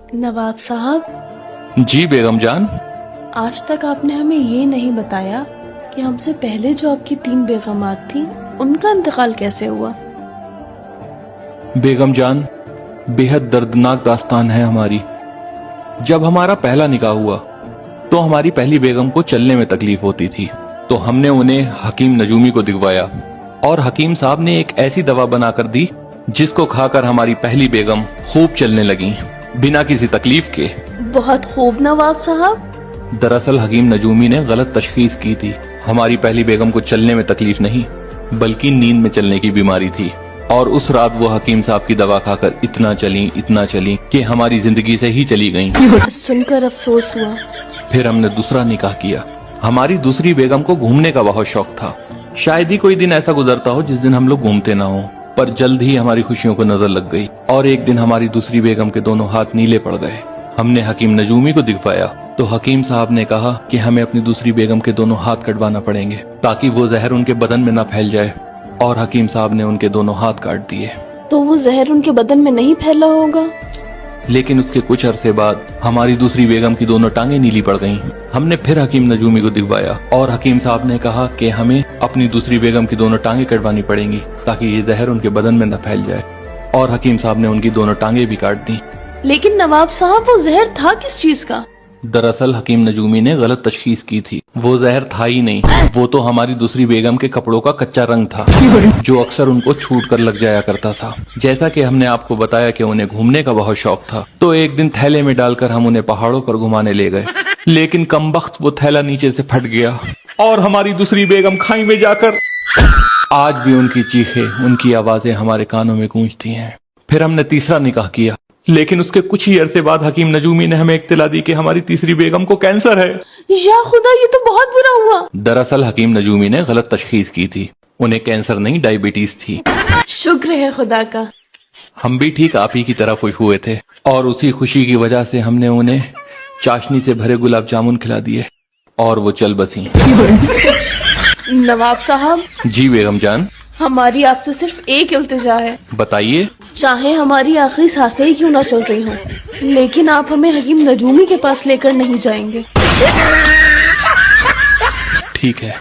नवाब साहब, जी बेगम जान। आज तक आपने हमें ये नहीं बताया कि हमसे पहले जो आपकी 3 बेगमात थी उनका इंतकाल कैसे हुआ। बेगम जान, बेहद दर्दनाक दास्तान है हमारी। जब हमारा पहला निकाह हुआ तो हमारी पहली बेगम को चलने में तकलीफ होती थी, तो हमने उन्हें हकीम नजूमी को दिखवाया और हकीम साहब ने एक ऐसी दवा बनाकर दी जिसको खाकर हमारी पहली बेगम खूब चलने लगी, बिना किसी तकलीफ के। बहुत खूब नवाब साहब। दरअसल हकीम नजूमी ने गलत तशखीस की थी। हमारी पहली बेगम को चलने में तकलीफ नहीं बल्कि नींद में चलने की बीमारी थी, और उस रात वो हकीम साहब की दवा खाकर इतना चली कि हमारी जिंदगी से ही चली गईं। सुनकर अफसोस हुआ। फिर हमने दूसरा निकाह किया। हमारी दूसरी बेगम को घूमने का बहुत शौक था। शायद ही कोई दिन ऐसा गुजरता हो जिस दिन हम लोग घूमते ना हो, पर जल्द ही हमारी खुशियों को नजर लग गई और एक दिन हमारी दूसरी बेगम के दोनों हाथ नीले पड़ गए। हमने हकीम नजूमी को दिखवाया तो हकीम साहब ने कहा कि हमें अपनी दूसरी बेगम के दोनों हाथ कटवाना पड़ेंगे ताकि वो जहर उनके बदन में न फैल जाए, और हकीम साहब ने उनके दोनों हाथ काट दिए। तो वो जहर उनके बदन में नहीं फैला होगा। लेकिन उसके कुछ अरसे बाद हमारी दूसरी बेगम की दोनों टांगे नीली पड़ गईं। हमने फिर हकीम नजूमी को दिखवाया और हकीम साहब ने कहा कि हमें अपनी दूसरी बेगम की दोनों टांगे कटवानी पड़ेंगी ताकि ये जहर उनके बदन में न फैल जाए, और हकीम साहब ने उनकी दोनों टांगे भी काट दी। लेकिन नवाब साहब, वो जहर था किस चीज का। दरअसल हकीम नजूमी ने गलत तशखीस की थी। वो जहर था ही नहीं, वो तो हमारी दूसरी बेगम के कपड़ों का कच्चा रंग था जो अक्सर उनको छूट कर लग जाया करता था। जैसा कि हमने आपको बताया कि उन्हें घूमने का बहुत शौक था, तो एक दिन थैले में डालकर हम उन्हें पहाड़ों पर घुमाने ले गए, लेकिन कमबख्त वो थैला नीचे से फट गया और हमारी दूसरी बेगम खाई में जाकर। आज भी उनकी चीखें, उनकी आवाजें हमारे कानों में गूंजती हैं। फिर हमने तीसरा निकाह किया, लेकिन उसके कुछ ही अरसे बाद हकीम नजूमी ने हमें इत्तला दी कि हमारी तीसरी बेगम को कैंसर है। या खुदा, ये तो बहुत बुरा हुआ। दरअसल हकीम नजूमी ने गलत तशखीस की थी। उन्हें कैंसर नहीं, डायबिटीज थी। शुक्र है खुदा का। हम भी ठीक आप ही की तरह खुश हुए थे, और उसी खुशी की वजह से हमने उन्हें चाशनी से भरे गुलाब जामुन खिला दिए और वो चल बसी। नवाब साहब, जी बेगम जान। हमारी आपसे सिर्फ एक इल्तिजा है। बताइए। चाहे हमारी आखिरी सांसें ही क्यों ना चल रही हों, लेकिन आप हमें हकीम नजूमी के पास लेकर नहीं जाएंगे। ठीक है।